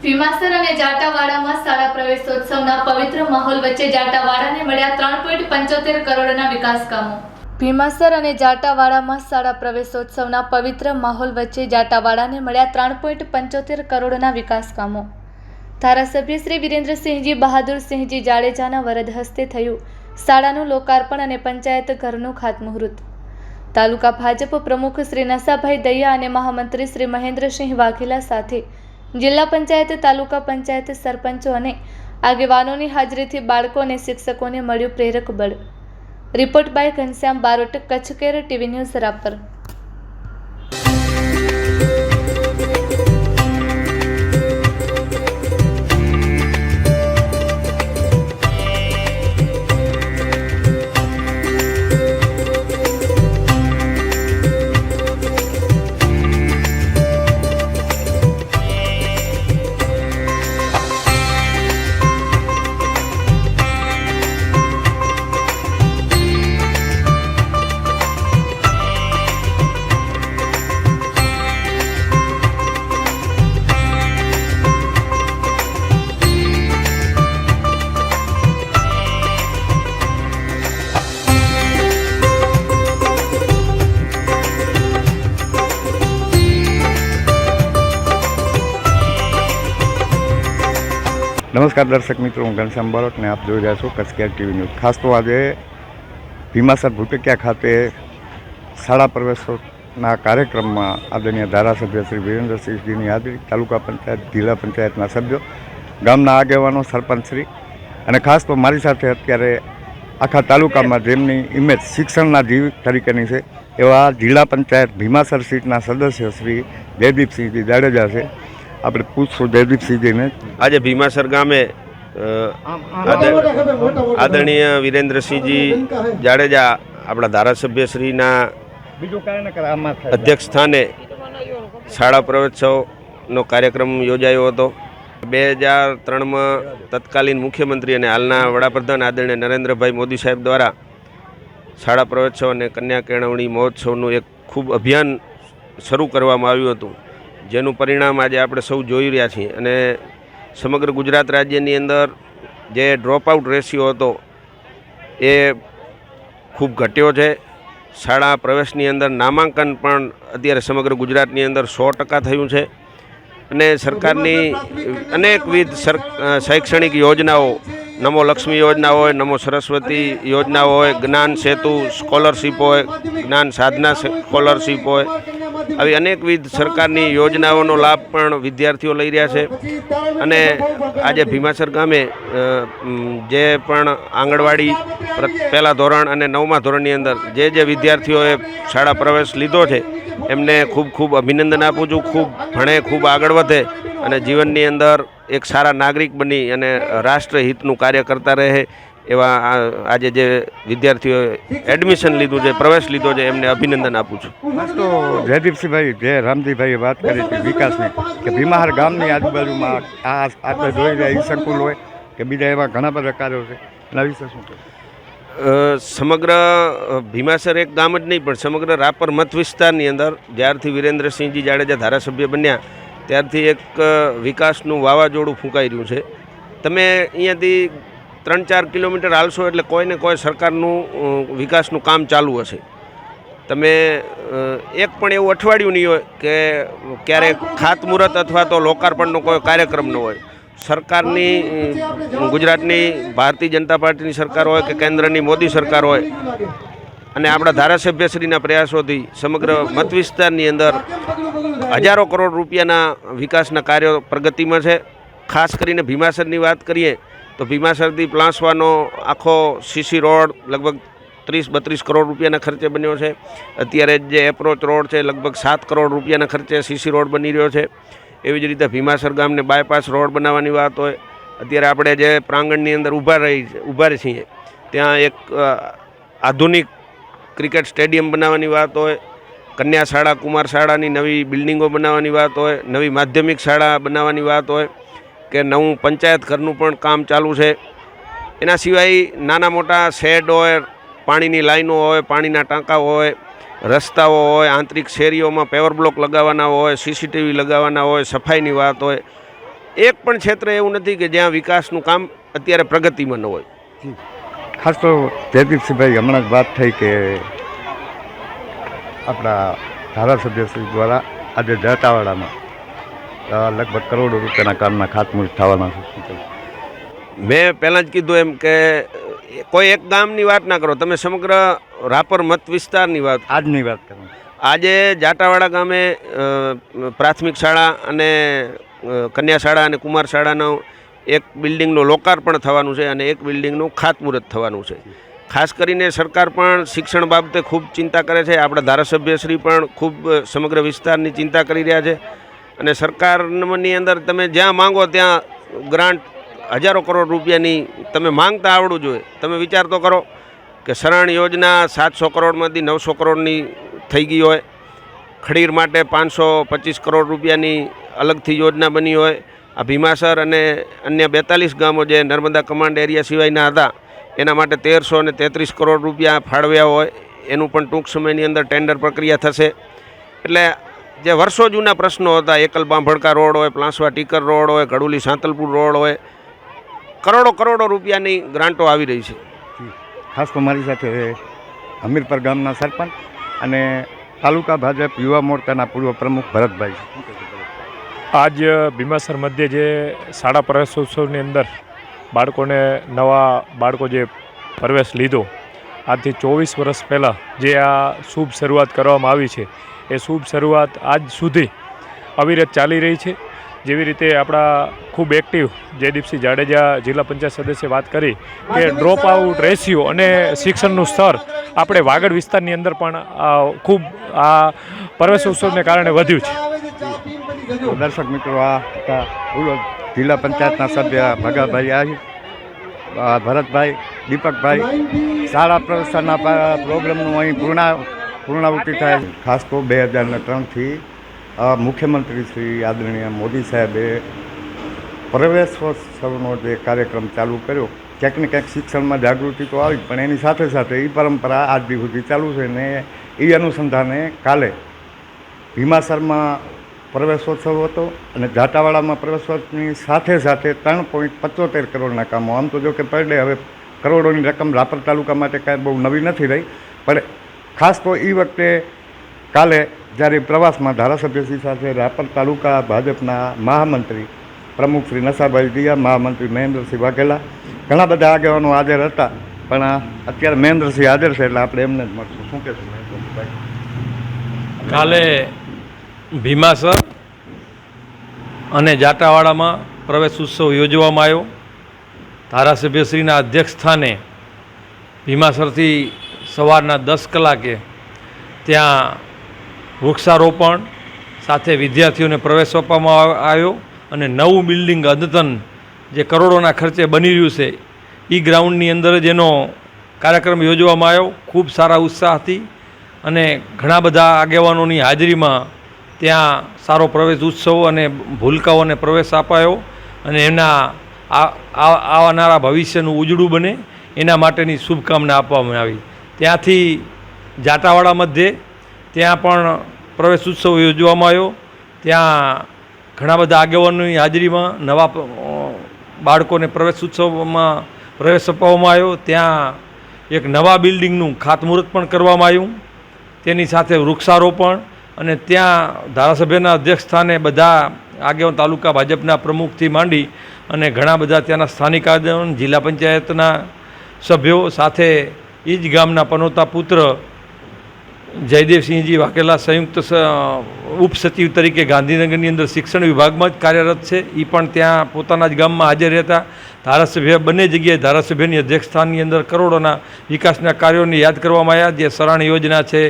ભીમાસર અને જાટાવાડામાં શાળા પ્રવેશોત્સવના પવિત્ર માહોલ વચ્ચે જાટાવાડાને મળ્યા 3.75 કરોડના વિકાસ કામો। ભીમાસર અને જાટાવાડામાં શાળા પ્રવેશોત્સવના પવિત્ર માહોલ વચ્ચે જાટાવાડાને મળ્યા 3.75 કરોડના વિકાસ કામો। ધારાસભ્ય શ્રી વિરેન્દ્રસિંહજી બહાદુરસિંહજી જાડેજાના વરદ હસ્તે થયું શાળાનું લોકાર્પણ અને પંચાયત ઘરનું ખાતમુહૂર્ત। તાલુકા ભાજપ પ્રમુખ શ્રી નસાભાઈ દૈયા અને મહામંત્રી શ્રી મહેન્દ્રસિંહ વાઘેલા સાથે જિલ્લા પંચાયત, તાલુકા પંચાયત, સરપંચો અને આગેવાનોની હાજરીથી બાળકો અને શિક્ષકોને મળ્યું પ્રેરક બળ। Report by Ghanshyam Barot, Kutch care, TV news Rapar. नमस्कार दर्शक मित्रों, हूँ घनश्याम बारोट ने आप જોઈ રહ્યા છો કચ્છ કેર ટીવી ન્યૂઝ। ખાસ તો આજે ભીમાસર ભૂતકિયા ખાતે શાળા પ્રવેશોત્સવના કાર્યક્રમમાં આદરણીય ધારાસભ્ય શ્રી વિરેન્દ્રસિંહજીની હાજરી, તાલુકા પંચાયત, જિલ્લા પંચાયતના સભ્યો, ગામના આગેવાનો, સરપંચશ્રી અને ખાસ તો મારી સાથે અત્યારે આખા તાલુકામાં જેમની ઇમેજ શિક્ષણના જીવ તરીકેની છે એવા જિલ્લા પંચાયત ભીમાસર સીટના સદસ્ય શ્રી જયદીપસિંહજી જાડેજા છે। આપણે પૂછશું જયદીપસિંહજીને। આજે ભીમાસર ગામે આદરણીય વિરેન્દ્રસિંહજી જાડેજા આપણા ધારાસભ્યશ્રીના અધ્યક્ષ સ્થાને શાળા પ્રવેશોત્સવનો કાર્યક્રમ યોજાયો હતો। 2003માં તત્કાલીન મુખ્યમંત્રી અને હાલના વડાપ્રધાન આદરણીય નરેન્દ્રભાઈ મોદી સાહેબ દ્વારા શાળા પ્રવેશોત્સવ અને કન્યા કેળવણી મહોત્સવનું એક ખૂબ અભિયાન શરૂ કરવામાં આવ્યું હતું, જેનું પરિણામ આજે આપણે સૌ જોઈ રહ્યા છીએ। અને સમગ્ર ગુજરાત રાજ્યની અંદર જે ડ્રોપ આઉટ રેશિયો હતો એ ખૂબ ઘટ્યો છે। શાળા પ્રવેશની અંદર નામાંકન પણ અત્યારે સમગ્ર ગુજરાતની અંદર 100% થયું છે। અને સરકારની અનેકવિધ શૈક્ષણિક યોજનાઓ, નમો લક્ષ્મી યોજના હોય, નમો સરસ્વતી યોજના હોય, જ્ઞાન સેતુ સ્કોલરશીપ હોય, જ્ઞાન સાધના સ્કોલરશીપ હોય, આવી અનેકવિધ સરકારની યોજનાઓનો લાભ પણ વિદ્યાર્થીઓ લઈ રહ્યા છે। અને આજે ભીમાસર ગામે જે પણ આંગણવાડી પહેલાં ધોરણ અને 9મા ધોરણની અંદર જે વિદ્યાર્થીઓએ શાળા પ્રવેશ લીધો છે એમને ખૂબ ખૂબ અભિનંદન આપું છું। ખૂબ ભણે, ખૂબ આગળ વધે અને જીવનની અંદર એક સારા નાગરિક બની અને રાષ્ટ્રહિતનું કાર્ય કરતા રહે એવા આજે જે વિદ્યાર્થીઓએ એડમિશન લીધું છે, પ્રવેશ લીધો છે, એમને અભિનંદન આપું છું। તો જયદીપસિંહભાઈ, જે રામજીભાઈએ વાત કરી હતી વિકાસની, કે ભીમાસર ગામની આજુબાજુમાં આપણે જોઈ રહ્યા ઈસંકુલ હોય કે બીજા એવા ઘણા બધા કાર્યો છે, એના વિશે શું કહે? સમગ્ર ભીમાસર એક ગામ જ નહીં પણ સમગ્ર રાપર મત વિસ્તારની અંદર જ્યારથી વિરેન્દ્રસિંહજી જાડેજા ધારાસભ્ય બન્યા ત્યારથી એક વિકાસનું વાવાઝોડું ફૂંકાઈ રહ્યું છે। તમે અહીંયાથી 3-4 કિલોમીટર હાલશો એટલે કોઈને કોઈ સરકારનું વિકાસનું કામ ચાલુ હશે। તમે એક પણ એવું અઠવાડિયું નહીં હોય કે ક્યારેક ખાતમુહૂર્ત અથવા તો લોકાર્પણનો કોઈ કાર્યક્રમ ન હોય। સરકારની ગુજરાતની ભારતીય જનતા પાર્ટીની સરકાર હોય કે કેન્દ્રની મોદી સરકાર હોય અને આપણા ધારાસભ્યશ્રીના પ્રયાસોથી સમગ્ર મત વિસ્તારની અંદર હજારો કરોડ રૂપિયાના વિકાસના કાર્યો પ્રગતિમાં છે। ખાસ કરીને ભીમાસરની વાત કરીએ તો ભીમાસરથી પ્લાસવાનો આખો સીસી રોડ લગભગ 30-32 કરોડ રૂપિયાના ખર્ચે બન્યો છે। અત્યારે જે એપ્રોચ રોડ છે લગભગ 7 કરોડ રૂપિયાના ખર્ચે સીસી રોડ બની રહ્યો છે। એવી જ રીતે ભીમાસર ગામને બાયપાસ રોડ બનાવવાની વાત હોય, અત્યારે આપણે જે પ્રાંગણની અંદર ઊભા છીએ ત્યાં એક આધુનિક ક્રિકેટ સ્ટેડિયમ બનાવવાની વાત હોય, કન્યા શાળા, કુમાર શાળાની નવી બિલ્ડિંગો બનાવવાની વાત હોય, નવી માધ્યમિક શાળા બનાવવાની વાત હોય કે નવું પંચાયત ઘરનું પણ કામ ચાલુ છે। એના સિવાય નાના મોટા શેડ હોય, પાણીની લાઈનો હોય, પાણીના ટાંકાઓ હોય, રસ્તાઓ હોય, આંતરિક શેરીઓમાં પેવર બ્લોક લગાવવાના હોય, સીસીટીવી લગાવવાના હોય, સફાઈની વાત હોય, એક પણ ક્ષેત્ર એવું નથી કે જ્યાં વિકાસનું કામ અત્યારે પ્રગતિમાં ન હોય. ખાસ તો જયદીપસિંહભાઈ હમણાં જ વાત થઈ કે આપણા ધારાસભ્યશ્રી દ્વારા આજે જાટાવાડામાં લગભગ કરોડો રૂપિયાના કામના ખાતમુહૂર્ત થવાના છે. મેં પહેલાં જ કીધું એમ કે કોઈ એક ગામની વાત ના કરો, તમે સમગ્ર રાપર મત વિસ્તારની વાત. આજની વાત કરું. આજે જાટાવાડા ગામે પ્રાથમિક શાળા અને કન્યા શાળા અને કુમાર શાળાનો એક બિલ્ડિંગનું લોકાર્પણ થવાનું છે અને એક બિલ્ડિંગનું ખાતમુહૂર્ત થવાનું છે. ખાસ કરીને સરકાર પણ શિક્ષણ બાબતે ખૂબ ચિંતા કરે છે. આપણા ધારાસભ્યશ્રી પણ ખૂબ સમગ્ર વિસ્તારની ચિંતા કરી રહ્યા છે અને સરકારની અંદર તમે જ્યાં માંગો ત્યાં ગ્રાન્ટ હજારો કરોડ રૂપિયાની તમે માંગતા આવડવું જોઈએ. તમે વિચાર તો કરો કે સરણ યોજના 700 કરોડમાંથી 900 કરોડની થઈ ગઈ હોય, ખડીર માટે 525 કરોડ રૂપિયાની અલગથી યોજના બની હોય, આ ભીમાસર અને અન્ય 42 ગામો જે નર્મદા કમાન્ડ એરિયા સિવાયના હતા એના માટે 1333 કરોડ રૂપિયા ફાળવ્યા હોય, એનું પણ ટૂંક સમયની અંદર ટેન્ડર પ્રક્રિયા થશે. એટલે જે વર્ષો જૂના પ્રશ્નો હતા, એકલ બાંભડકા રોડ હોય, પ્લાસવા ટીકર રોડ હોય, ગડુલી સાંતલપુર રોડ હોય, કરોડો રૂપિયાની ગ્રાન્ટો આવી રહી છે. ખાસ તો મારી સાથે હમીરપર ગામના સરપંચ અને તાલુકા ભાજપ યુવા મોરચાના પૂર્વ પ્રમુખ ભરતભાઈ. આજ ભીમાસર મધ્યે જે શાળા પ્રવેશોત્સવની અંદર નવા બાળકો જે પ્રવેશ લીધો, આજથી 24 વર્ષ પહેલાં જે આ શુભ શરૂઆત કરવામાં આવી છે એ શુભ શરૂઆત આજ સુધી અવિરત ચાલી રહી છે. જેવી રીતે આપણા ખૂબ એક્ટિવ જયદીપસિંહ જાડેજા જિલ્લા પંચાયત સદસ્યે વાત કરી કે ડ્રોપ આઉટ રેશિયો અને શિક્ષણનું સ્તર આપણે વાગડ વિસ્તારની અંદર પણ ખૂબ આ પ્રવેશોત્સવને કારણે વધ્યું છે. દર્શક મિત્રો, આ જિલ્લા પંચાયતના સભ્ય ભગાભાઈ ભરતભાઈ, દીપકભાઈ, શાળા પ્રવેશના પ્રોગ્રામનું અહીં પૂર્ણાવૃત્તિ થાય. ખાસ તો 2003થી મુખ્યમંત્રી શ્રી આદરણીય મોદી સાહેબે પ્રવેશોત્સવનો જે કાર્યક્રમ ચાલુ કર્યો, ક્યાંક ને ક્યાંક શિક્ષણમાં જાગૃતિ તો આવી, પણ એની સાથે સાથે એ પરંપરા આજ દી સુધી ચાલુ છે ને એ અનુસંધાને કાલે ભીમાસરમાં પ્રવેશોત્સવ હતો અને જાટાવાડામાં પ્રવેશોત્સવની સાથે સાથે 3.75 કરોડના કામો. આમ તો જો કે પર ડે હવે કરોડોની રકમ રાપર તાલુકા માટે કાંઈ બહુ નવી નથી રહી, પણ ખાસ તો એ વખતે કાલે જ્યારે પ્રવાસમાં ધારાસભ્યશ્રી સાથે રાપર તાલુકા ભાજપના મહામંત્રી પ્રમુખ શ્રી નશાભાઈ દિયા, મહામંત્રી મહેન્દ્રસિંહ વાઘેલા, ઘણા બધા આગેવાનો હાજર હતા. પણ અત્યારે મહેન્દ્રસિંહ હાજર છે એટલે આપણે એમને જ મળશું. શું કહેશું મહેન્દ્રસિંહભાઈ? કાલે ભીમાસર અને જાટાવાડામાં પ્રવેશ ઉત્સવ યોજવામાં આવ્યો. ધારાસભ્યશ્રીના અધ્યક્ષ સ્થાને ભીમાસરથી સવારના 10 કલાકે ત્યાં વૃક્ષારોપણ સાથે વિદ્યાર્થીઓને પ્રવેશ આપવામાં આવ્યો અને નવું બિલ્ડિંગ અદ્યતન જે કરોડોના ખર્ચે બની રહ્યું છે એ ગ્રાઉન્ડની અંદર જ એનો કાર્યક્રમ યોજવામાં આવ્યો. ખૂબ સારા ઉત્સાહથી અને ઘણા બધા આગેવાનોની હાજરીમાં ત્યાં સારો પ્રવેશ ઉત્સવ અને ભૂલકાઓને પ્રવેશ અપાયો અને એના આવનારા ભવિષ્યનું ઉજળું બને એના માટેની શુભકામના આપવામાં આવી. ત્યાંથી જાટાવાડા મધ્યે ત્યાં પણ પ્રવેશ ઉત્સવ યોજવામાં આવ્યો. ત્યાં ઘણા બધા આગેવાનોની હાજરીમાં નવા બાળકોને પ્રવેશ ઉત્સવમાં પ્રવેશ અપાવવામાં આવ્યો. ત્યાં એક નવા બિલ્ડિંગનું ખાતમુહૂર્ત પણ કરવામાં આવ્યું. તેની સાથે વૃક્ષારોપણ અને ત્યાં ધારાસભ્યના અધ્યક્ષ સ્થાને બધા આગેવાન તાલુકા ભાજપના પ્રમુખથી માંડી અને ઘણા બધા ત્યાંના સ્થાનિક આગેવાન, જિલ્લા પંચાયતના સભ્યો સાથે એ જ ગામના પનોતા પુત્ર જયદેવસિંહજી વાઘેલા સંયુક્ત ઉપસચિવ તરીકે ગાંધીનગરની અંદર શિક્ષણ વિભાગમાં જ કાર્યરત છે. એ પણ ત્યાં પોતાના જ ગામમાં હાજર રહેતા. ધારાસભ્ય બંને જગ્યાએ ધારાસભ્યની અધ્યક્ષસ્થાનની અંદર કરોડોના વિકાસના કાર્યોને યાદ કરવામાં આવ્યા. જે સરણ યોજના છે,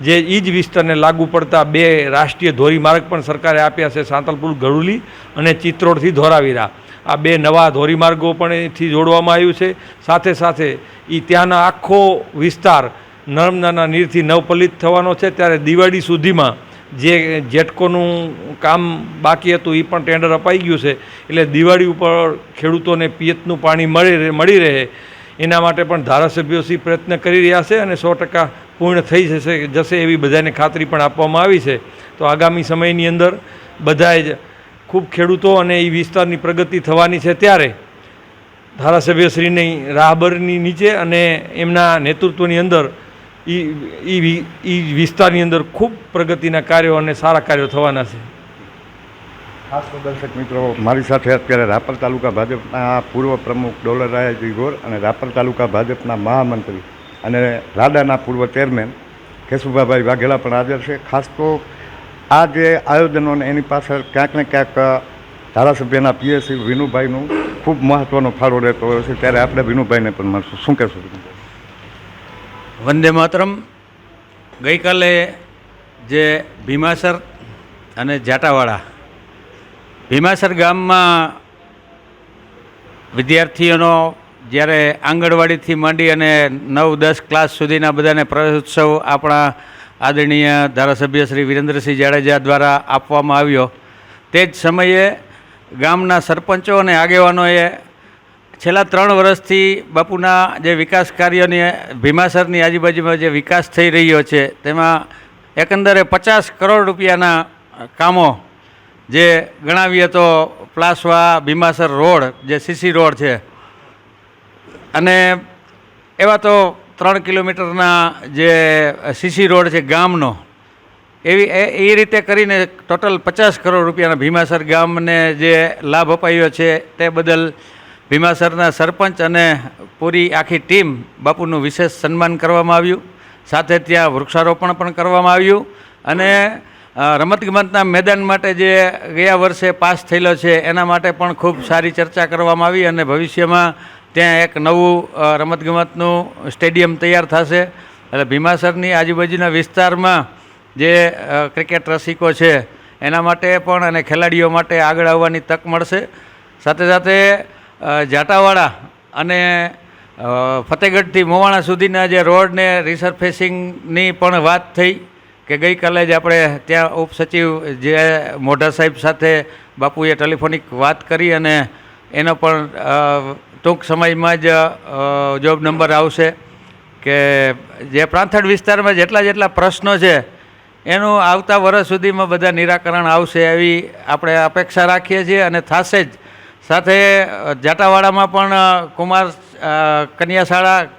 જે એ જ વિસ્તારને લાગુ પડતા 2 રાષ્ટ્રીય ધોરીમાર્ગ પણ સરકારે આપ્યા છે, સાંતલપુર ગડુલી અને ચિત્રોડથી ધોરાવીરા. આ 2 નવા ધોરીમાર્ગો પણ એથી જોડવામાં આવ્યું છે. સાથે સાથે એ ત્યાંના આખો વિસ્તાર નર્મદાના નીરથી નવપલિત થવાનો છે. ત્યારે દિવાળી સુધીમાં જે જેટકોનું કામ બાકી હતું એ પણ ટેન્ડર અપાઈ ગયું છે. એટલે દિવાળી ઉપર ખેડૂતોને પિયતનું પાણી મળી રહે એના માટે પણ ધારાસભ્યોશ્રી પ્રયત્ન કરી રહ્યા છે અને 100% પૂર્ણ થઈ જશે એવી બધાને ખાતરી પણ આપવામાં આવી છે. તો આગામી સમયની અંદર બધાએ જ ખૂબ ખેડૂતો અને એ વિસ્તારની પ્રગતિ થવાની છે, ત્યારે ધારાસભ્યશ્રીની રાહબરની નીચે અને એમના નેતૃત્વની અંદર એ વિસ્તારની અંદર ખૂબ પ્રગતિના કાર્યો અને સારા કાર્યો થવાના છે. ખાસ તો દર્શક મિત્રો, મારી સાથે અત્યારે રાપર તાલુકા ભાજપના પૂર્વ પ્રમુખ ડોલરાયજી ગોર અને રાપર તાલુકા ભાજપના મહામંત્રી અને રાડાના પૂર્વ ચેરમેન કેશુભાઈ વાઘેલા પણ હાજર છે. ખાસ તો આ જે આયોજનો ને એની પાછળ ક્યાંક ને ક્યાંક ધારાસભ્યના પીએસસી વિનુભાઈનું ખૂબ મહત્ત્વનો ફાળો રહેતો હોય છે, ત્યારે આપણે વિનુભાઈને પણ મળશું. શું કહેશું? વંદે માતરમ. ગઈકાલે જે ભીમાસર અને જાટાવાડા ભીમાસર ગામમાં વિદ્યાર્થીઓનો જ્યારે આંગણવાડીથી માંડી અને 9-10 ક્લાસ સુધીના બધાને પ્રવેશોત્સવ આપણા આદરણીય ધારાસભ્ય શ્રી વિરેન્દ્રસિંહ જાડેજા દ્વારા આપવામાં આવ્યો, તે જ સમયે ગામના સરપંચો અને આગેવાનોએ છેલ્લા 3 વર્ષથી બાપુના જે વિકાસ કાર્યોની ભીમાસરની આજુબાજુમાં જે વિકાસ થઈ રહ્યો છે તેમાં એકંદરે 50 કરોડ રૂપિયાના કામો, જે ગણાવીએ તો પ્લાસવા ભીમાસર રોડ જે સીસી રોડ છે, અને એવા તો 3 કિલોમીટરના જે સીસી રોડ છે ગામનો, એ રીતે કરીને ટોટલ 50 કરોડ રૂપિયાના ભીમાસર ગામને જે લાભ અપાયો છે તે બદલ ભીમાસરના સરપંચ અને પૂરી આખી ટીમ બાપુનું વિશેષ સન્માન કરવામાં આવ્યું. સાથે ત્યાં વૃક્ષારોપણ પણ કરવામાં આવ્યું અને રમતગમતના મેદાન માટે જે ગયા વર્ષે પાસ થયેલો છે એના માટે પણ ખૂબ સારી ચર્ચા કરવામાં આવી અને ભવિષ્યમાં ત્યાં એક નવું રમતગમતનું સ્ટેડિયમ તૈયાર થશે. એટલે ભીમાસરની આજુબાજુના વિસ્તારમાં જે ક્રિકેટ રસિકો છે એના માટે પણ અને ખેલાડીઓ માટે આગળ આવવાની તક મળશે. સાથે સાથે જાટાવાડા અને ફતેહગઢથી મોવાણા સુધીના જે રોડને રિસર્ફેસિંગની પણ વાત થઈ કે ગઈકાલે જ આપણે ત્યાં ઉપસચિવ જે મોઢા સાહેબ સાથે બાપુએ ટેલિફોનિક વાત કરી અને એનો પણ ટૂંક સમયમાં જ જોબ નંબર આવશે કે જે પ્રાંથળ વિસ્તારમાં જેટલા પ્રશ્નો છે એનું આવતા વર્ષ સુધીમાં બધા નિરાકરણ આવશે એવી આપણે અપેક્ષા રાખીએ છીએ અને થશે જ. સાથે જાટાવાડામાં પણ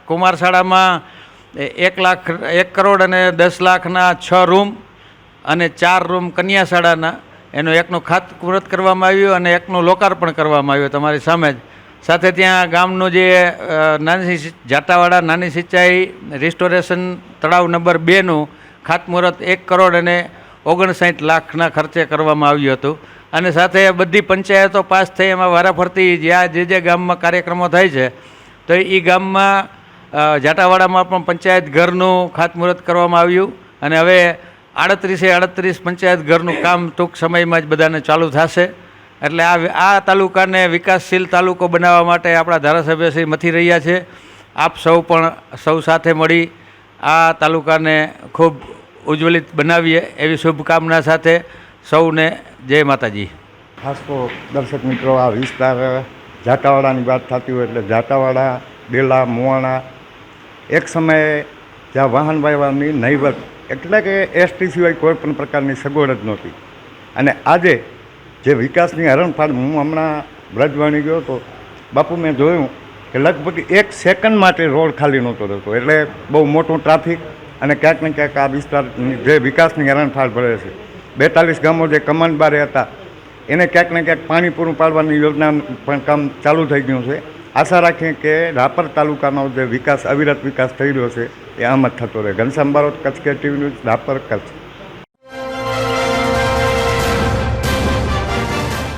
કુમાર શાળામાં 1 કરોડ અને 10 લાખના 6 રૂમ અને 4 રૂમ કન્યા શાળાના, એનું એકનું ખાતમુહૂર્ત કરવામાં આવ્યું અને એકનું લોકાર્પણ કરવામાં આવ્યું તમારી સામે જ. સાથે ત્યાં ગામનું જે જાટાવાડા નાની સિંચાઈ રિસ્ટોરેશન તળાવ નંબર 2નું ખાતમુહૂર્ત 1 કરોડ અને 59 લાખના ખર્ચે કરવામાં આવ્યું હતું. અને સાથે બધી પંચાયતો પાસ થઈ એમાં વારાફરતી જ્યાં જે ગામમાં કાર્યક્રમો થાય છે તો એ ગામમાં જાટાવાડામાં પણ પંચાયત ઘરનું ખાતમુહૂર્ત કરવામાં આવ્યું અને હવે 38 પંચાયત ઘરનું કામ ટૂંક સમયમાં જ બધાને ચાલુ થશે. એટલે આ તાલુકાને વિકાસશીલ તાલુકો બનાવવા માટે આપણા ધારાસભ્યશ્રી મથી રહ્યા છે. આપ સૌ સાથે મળી આ તાલુકાને ખૂબ ઉજ્જવલિત બનાવીએ એવી શુભકામના સાથે સૌને જય માતાજી. ખાસ તો દર્શક મિત્રો, આ વિસ્તાર જાટાવાડાની વાત થતી હોય એટલે જાટાવાડા, ડેલા, મોવાણા એક સમયે જ્યાં વાહન વ્યવહારની નહીવત એટલે કે એસટી સિવાય કોઈ પણ પ્રકારની સગવડ જ નહોતી. અને આજે જે વિકાસની હરણફાળ, હું હમણાં બ્રજવાણી ગયો હતો બાપુ, મેં જોયું કે લગભગ 1 સેકન્ડ માટે રોડ ખાલી નહોતો રહેતો. એટલે બહુ મોટું ટ્રાફિક અને ક્યાંક ને ક્યાંક આ વિસ્તારની જે વિકાસની હરણફાળ ભરે છે. 42 ગામો જે કમાન્ડ બારે હતા એને ક્યાંક ને ક્યાંક પાણી પૂરું પાડવાની યોજના પણ કામ ચાલુ થઈ ગયું છે. આશા રાખીએ કે રાપર તાલુકાનો જે વિકાસ, અવિરત વિકાસ થઈ રહ્યો છે એ આમ જ થતો રહે. ઘનશ્યામ બારોટ, કચ્છ કે ટીવી ન્યૂઝ, રાપર, કચ્છ.